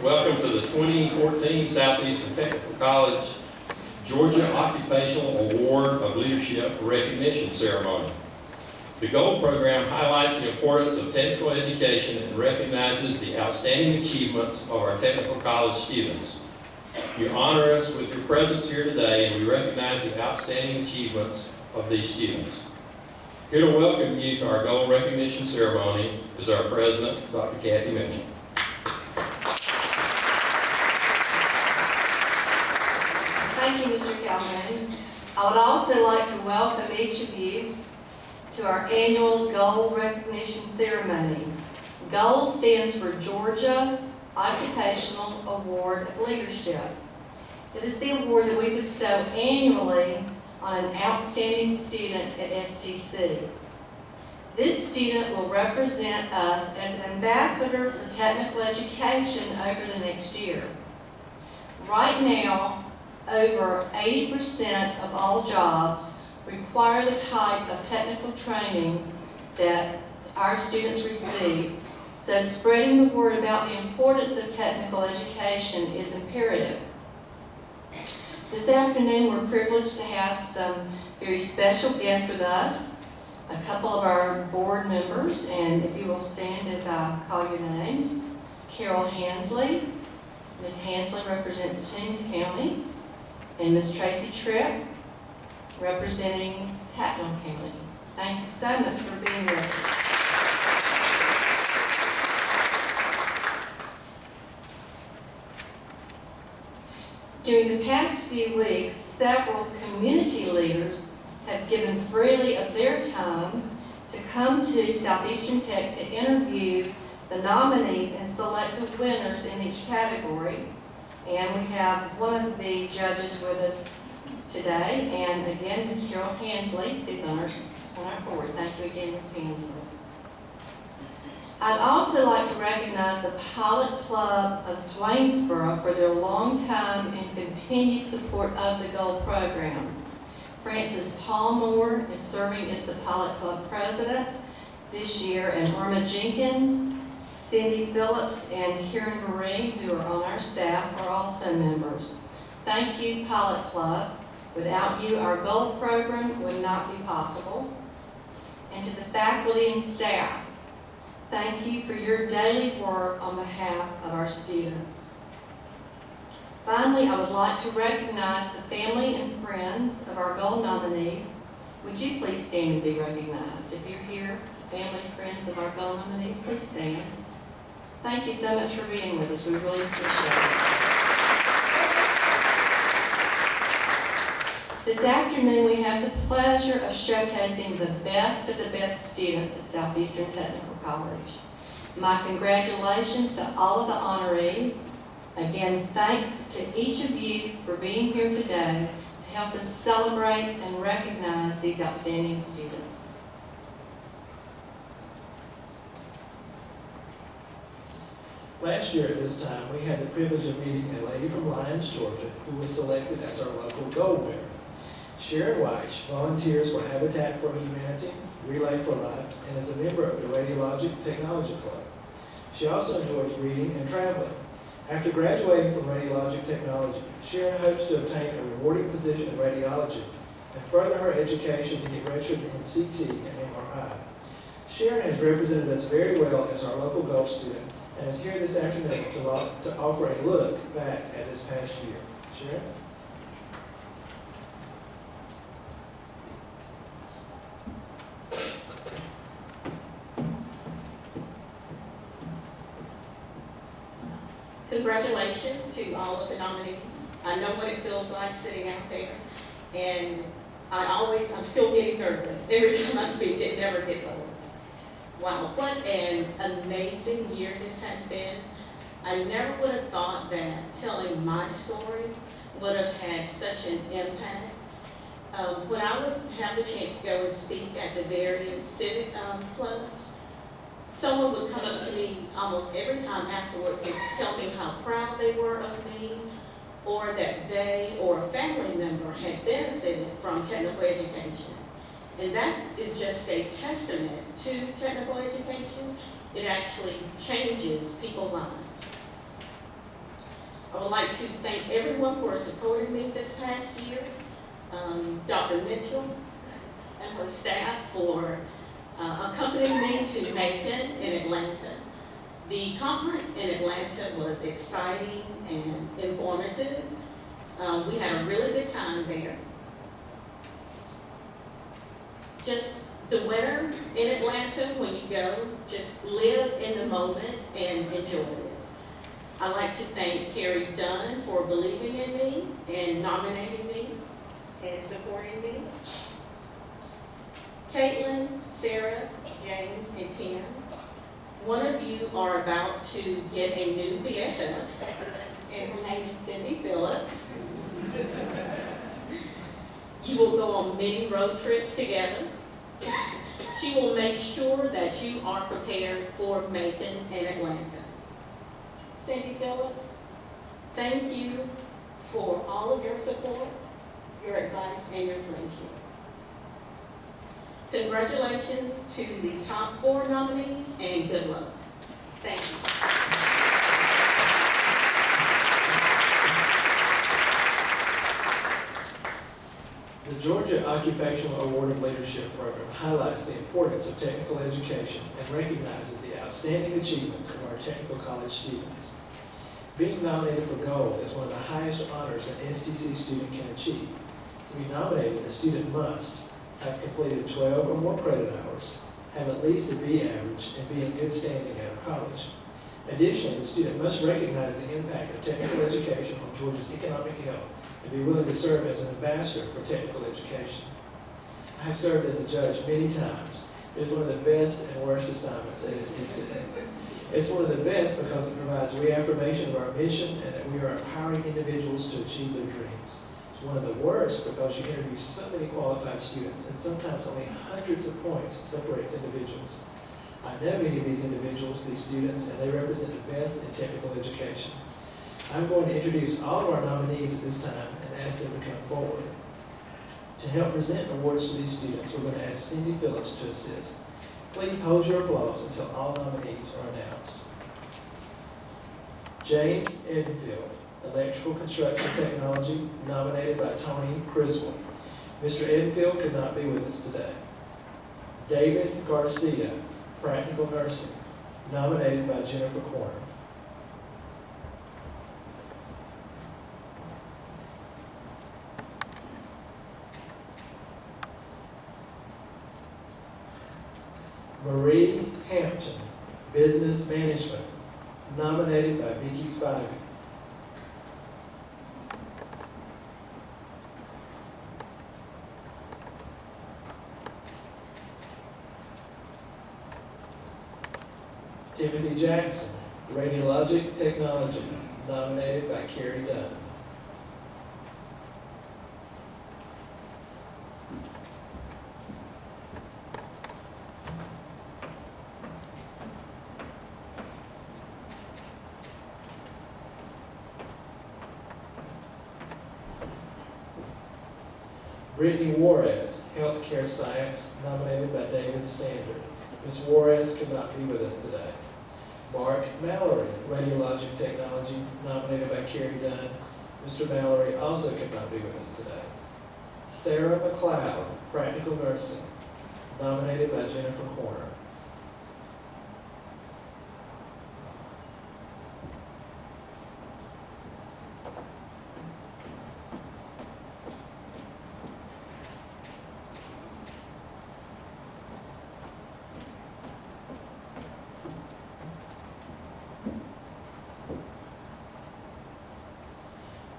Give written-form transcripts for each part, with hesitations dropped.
Welcome to the 2014 Southeastern Technical College Georgia Occupational Award of Leadership Recognition Ceremony. The GOLD program highlights the importance of technical education and recognizes the outstanding achievements of our technical college students. You honor us with your presence here today, and we recognize the outstanding achievements of these students. Here to welcome you to our GOLD recognition ceremony is our president, Dr. Kathy Mitchell. Thank you, Mr. Calhoun. I would also like to welcome each of you to our annual GOLD recognition ceremony. GOLD stands for Georgia Occupational Award of Leadership. It is the award that we bestow annually on an outstanding student at STC. This student will represent us as an ambassador for technical education over the next year. Right now, over 80% of all jobs require the type of technical training that our students receive, so spreading the word about the importance of technical education is imperative. This afternoon, we're privileged to have some very special guests with us, a couple of our board members, and if you will stand as I call your names. Carol Hansley. Ms. Hansley represents Toombs County, and Ms. Tracy Tripp, representing Tatnall County. Thank you so much for being here. During the past few weeks, several community leaders have given freely of their time to come to Southeastern Tech to interview the nominees and select the winners in each category. And we have one of the judges with us today, and again, Ms. Carol Hansley is on our board. Thank you again, Ms. Hansley. I'd also like to recognize the Pilot Club of Swainsboro for their long time and continued support of the GOLD program. Frances Palmore is serving as the Pilot Club president this year, and Irma Jenkins, Cindy Phillips, and Karen Marie, who are on our staff, are also members. Thank you, Pilot Club. Without you, our GOLD program would not be possible. And to the faculty and staff, thank you for your daily work on behalf of our students. Finally, I would like to recognize the family and friends of our GOLD nominees. Would you please stand and be recognized? If you're here, family, friends of our GOLD nominees, please stand. Thank you so much for being with us. We really appreciate it. This afternoon, we have the pleasure of showcasing the best of the best students at Southeastern Technical College. My congratulations to all of the honorees. Again, thanks to each of you for being here today to help us celebrate and recognize these outstanding students. Last year at this time, we had the privilege of meeting a lady from Lyons, Georgia, who was selected as our local GOLD winner. Sharon Weish volunteers for Habitat for Humanity, Relay for Life, and is a member of the Radiologic Technology Club. She also enjoys reading and traveling. After graduating from Radiologic Technology, Sharon hopes to obtain a rewarding position in radiology and further her education to get registered in CT and MRI. Sharon has represented us very well as our local GOLD student and is here this afternoon to offer a look back at this past year. Sharon? Congratulations to all of the nominees. I know what it feels like sitting out there, and I'm still getting nervous. Every time I speak, it never gets old. Wow, what an amazing year this has been. I never would have thought that telling my story would have had such an impact. When I would have the chance to go and speak at the various civic clubs, someone would come up to me almost every time afterwards and tell me how proud they were of me, or that they or a family member had benefited from technical education. And that is just a testament to technical education. It actually changes people's lives. I would like to thank everyone for supporting me this past year. Dr. Mitchell and her staff for accompanying me to Nathan in Atlanta. The conference in Atlanta was exciting and informative. We had a really good time there. Just the winter in Atlanta, when you go, just live in the moment and enjoy it. I'd like to thank Carrie Dunn for believing in me and nominating me and supporting me. Caitlin, Sarah, James, and Tina, one of you are about to get a new BFF, and her name is Cindy Phillips. You will go on many road trips together. She will make sure that you are prepared for Macon and Atlanta. Cindy Phillips, thank you for all of your support, your advice, and your friendship. Congratulations to the top 4 nominees, and good luck. Thank you. The Georgia Occupational Award of Leadership Program highlights the importance of technical education and recognizes the outstanding achievements of our technical college students. Being nominated for Gold is one of the highest honors an STC student can achieve. To be nominated, a student must have completed 12 or more credit hours, have at least a B average, and be in good standing at our college. Additionally, the student must recognize the impact of technical education on Georgia's economic health and be willing to serve as an ambassador for technical education. I have served as a judge many times. It is one of the best and worst assignments at STC. It's one of the best because it provides reaffirmation of our mission and that we are empowering individuals to achieve their dreams. It's one of the worst because you interview so many qualified students and sometimes only hundreds of points separates individuals. I know many of these individuals, these students, and they represent the best in technical education. I'm going to introduce all of our nominees at this time and ask them to come forward. To help present awards to these students, we're going to ask Cindy Phillips to assist. Please hold your applause until all nominees are announced. James Edenfield, Electrical Construction Technology, nominated by Tony Criswell. Mr. Edenfield could not be with us today. David Garcia, Practical Nursing, nominated by Jennifer Corner. Marie Hampton, Business Management, nominated by Vicki Spivey. Timothy Jackson, Radiologic Technology, nominated by Carrie Dunn. Brittany Juarez, Healthcare Science, nominated by David Standard. Ms. Juarez could not be with us today. Mark Mallory, Radiologic Technology, nominated by Carrie Dunn. Mr. Mallory also could not be with us today. Sarah McLeod, Practical Nursing, nominated by Jennifer Corner.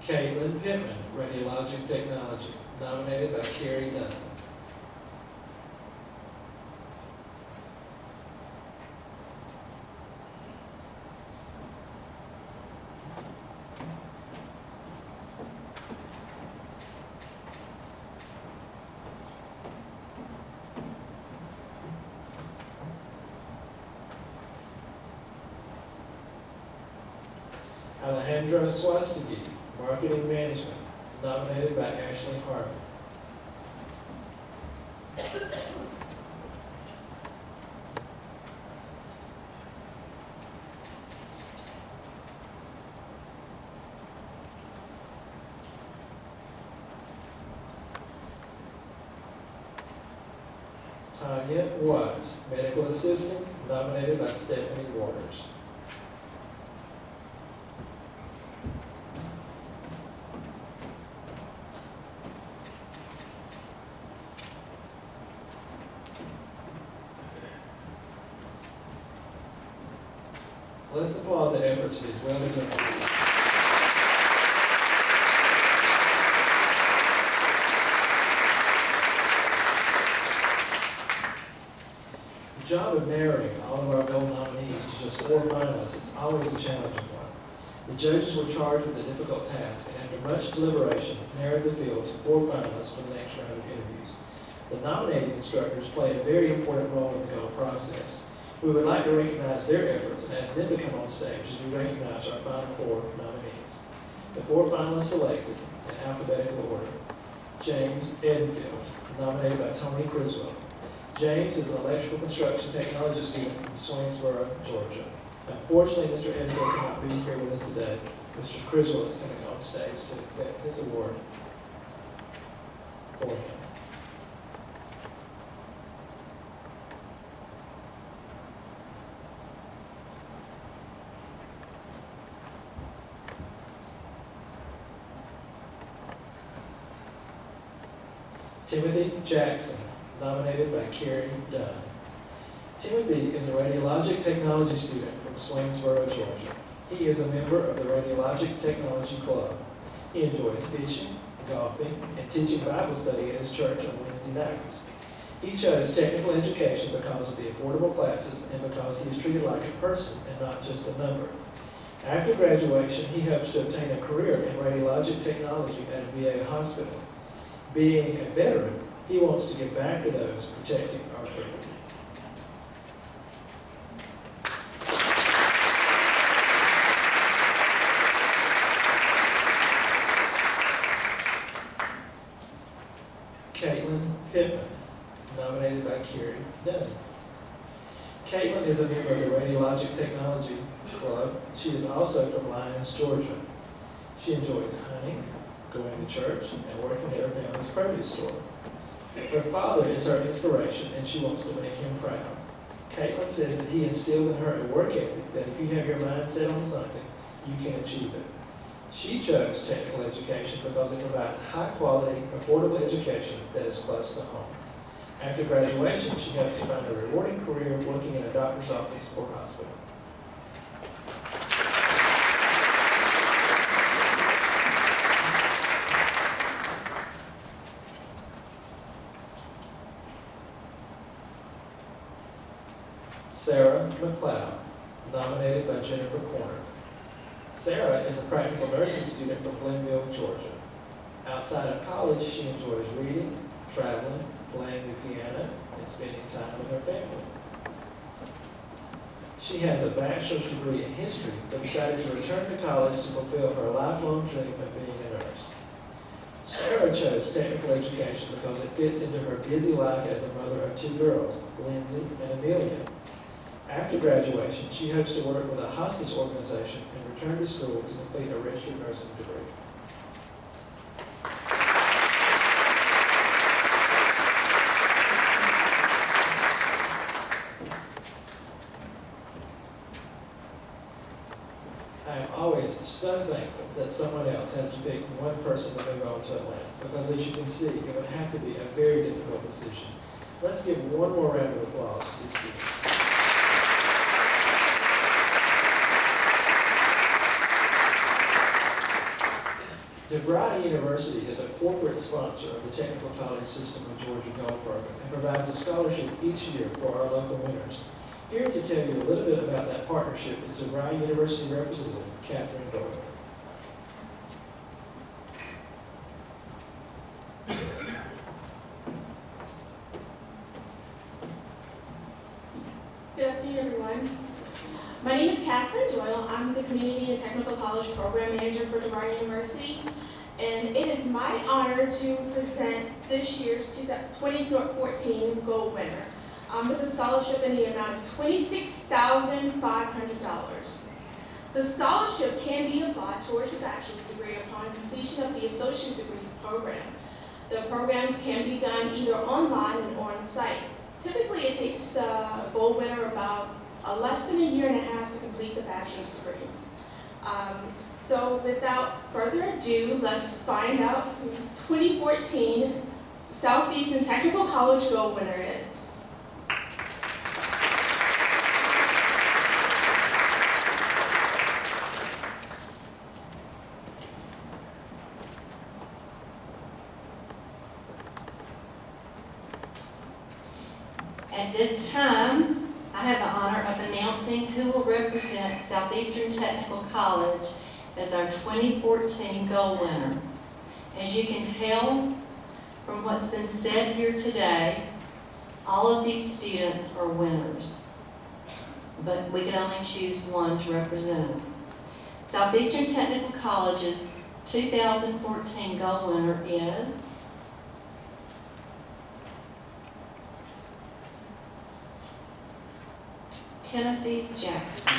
Caitlin Pittman, Radiologic Technology, nominated by Carrie Dunn. Alejandro Swastiki, Marketing Management, nominated by Ashley Harmon. Anya Watts, medical assistant, nominated by Stephanie Waters. Let's applaud the efforts of these well-deserved people. The job of narrowing all of our gold nominees to just 4 finalists is always a challenging one. The judges were charged with a difficult task, and after much deliberation, narrowed the field to 4 finalists for the next round of interviews. The nominating instructors play a very important role in the gold process. We would like to recognize their efforts and ask them to come on stage as we recognize our final 4 nominees. The 4 finalists selected in alphabetical order: James Edenfield, nominated by Tony Criswell. James is an electrical construction technology student from Swainsboro, Georgia. Unfortunately, Mr. Edenfield cannot be here with us today. Mr. Criswell is coming on stage to accept his award for him. Timothy Jackson, nominated by Carrie Dunn. Timothy is a radiologic technology student from Swainsboro, Georgia. He is a member of the Radiologic Technology Club. He enjoys fishing, golfing, and teaching Bible study at his church on Wednesday nights. He chose technical education because of the affordable classes and because he is treated like a person and not just a number. After graduation, he hopes to obtain a career in radiologic technology at a VA hospital. Being a veteran, he wants to give back to those protecting our freedom. Caitlin Pittman, nominated by Carrie Dunn. Caitlin is a member of the Radiologic Technology Club. She is also from Lyons, Georgia. She enjoys hunting, going to church, and working at her family's produce store. Her father is her inspiration, and she wants to make him proud. Caitlin says that he instilled in her a work ethic that if you have your mind set on something, you can achieve it. She chose technical education because it provides high-quality, affordable education that is close to home. After graduation, she hopes to find a rewarding career working in a doctor's office or hospital. Sarah McLeod, nominated by Jennifer Corner. Sarah is a practical nursing student from Glenville, Georgia. Outside of college, she enjoys reading, traveling, playing the piano, and spending time with her family. She has a bachelor's degree in history, but decided to return to college to fulfill her lifelong dream of being a nurse. Sarah chose technical education because it fits into her busy life as a mother of 2 girls, Lindsay and Amelia. After graduation, she hopes to work with a hospice organization and return to school to complete a registered nursing degree. I am always so thankful that someone else has to pick one person to move on to Atlanta, because as you can see, it would have to be a very difficult decision. Let's give one more round of applause to these students. DeVry University is a corporate sponsor of the Technical College System of Georgia Gold Program and provides a scholarship each year for our local winners. Here to tell you a little bit about that partnership is DeVry University representative Catherine Doyle. Good afternoon, everyone. My name is Catherine Doyle. I'm the Community and Technical College Program Manager for DeVry University, and it is my honor to present this year's 2014 Gold winner with a scholarship in the amount of $26,500. The scholarship can be applied towards a bachelor's degree upon completion of the associate degree program. The programs can be done either online and on-site. Typically, it takes a gold winner about less than a year and a half to complete the bachelor's degree. So without further ado, let's find out who 2014 Southeastern Technical College Gold winner is. At this time, I have the honor of announcing who will represent Southeastern Technical College as our 2014 gold winner. As you can tell from what's been said here today, all of these students are winners, but we can only choose one to represent us. Southeastern Technical College's 2014 gold winner is Timothy Jackson.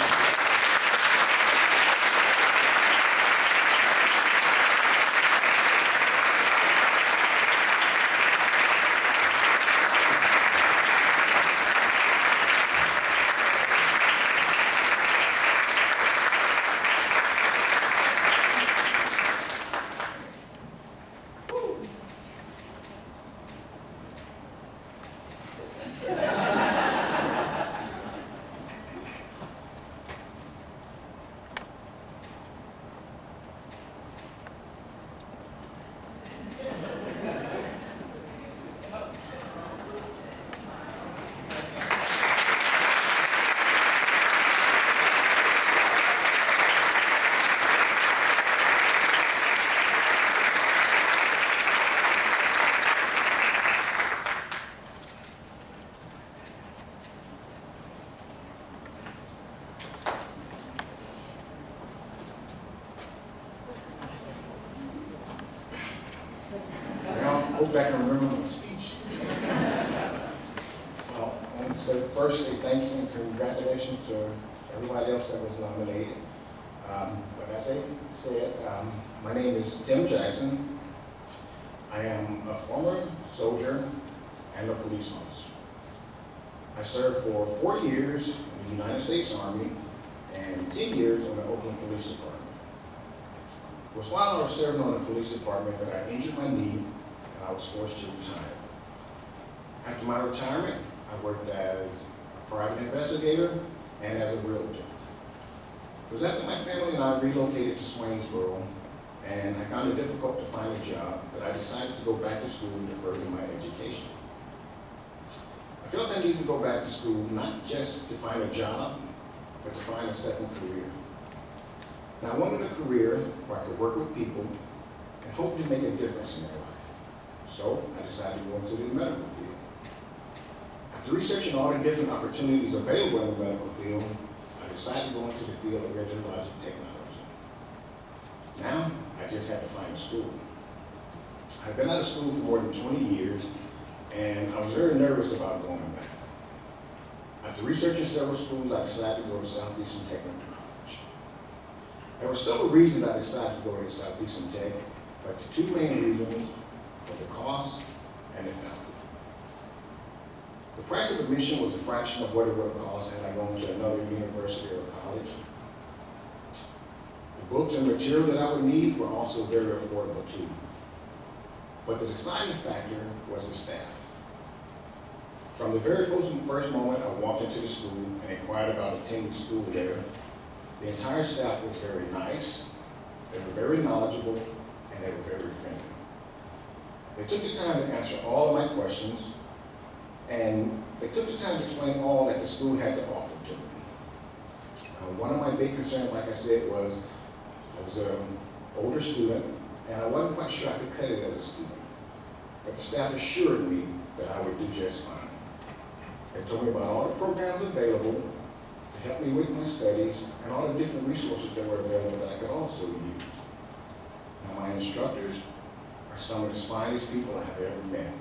Hopefully I can remember my speech. Well, I want to say firstly thanks and congratulations to everybody else that was nominated. But as I said, my name is Tim Jackson. I am a former soldier and a police officer. I served for 4 years in the United States Army and 10 years in the Oakland Police Department. It was while I was serving on the police department that I injured my knee and I was forced to retire. After my retirement, I worked as a private investigator and as a realtor. It was after my family and I relocated to Swainsboro, and I found it difficult to find a job that I decided to go back to school to further my education. I felt I needed to go back to school not just to find a job, but to find a second career. Now, I wanted a career where I could work with people and hopefully make a difference in their life. So I decided to go into the medical field. After researching all the different opportunities available in the medical field, I decided to go into the field of radiologic technology. Now, I just had to find a school. I've been out of school for more than 20 years, and I was very nervous about going back. After researching several schools, I decided to go to Southeastern Technical College. There were several reasons I decided to go to Southeastern Tech, but the two main reasons were the cost and the faculty. The price of admission was a fraction of what it would have cost had I gone to another university or college. The books and material that I would need were also very affordable too. But the deciding factor was the staff. From the very first moment I walked into the school and inquired about attending school there, the entire staff was very nice, they were very knowledgeable, and they were very friendly. They took the time to answer all of my questions, and they took the time to explain all that the school had to offer to me. One of my big concerns, like I said, was I was an older student, and I wasn't quite sure I could cut it as a student. But the staff assured me that I would do just fine. They told me about all the programs available to help me with my studies and all the different resources that were available that I could also use. Now, my instructors are some of the finest people I have ever met.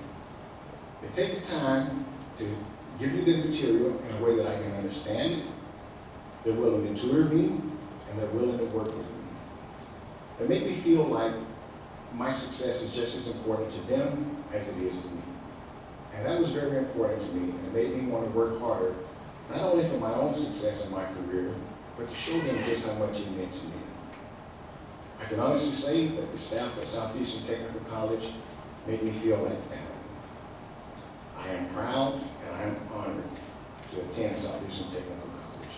They take the time to give you the material in a way that I can understand it. They're willing to tutor me, and they're willing to work with me. They make me feel like my success is just as important to them as it is to me. And that was very important to me, and it made me want to work harder, not only for my own success in my career, but to show them just how much it meant to me. I can honestly say that the staff at Southeastern Technical College made me feel like family. I am proud and I am honored to attend Southeastern Technical College.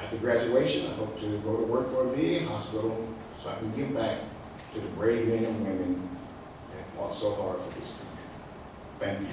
After graduation, I hope to go to work for a VA hospital so I can give back to the brave men and women that fought so hard for this country. Thank you.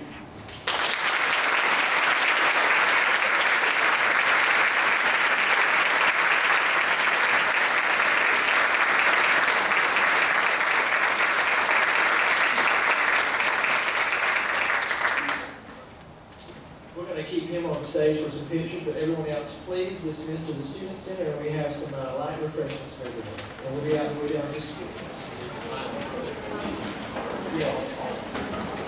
We're going to keep him on stage for some pictures, but everyone else, please dismiss to the Student Center, and we have some light refreshments for everyone. And we'll be out in just a few minutes. Yes.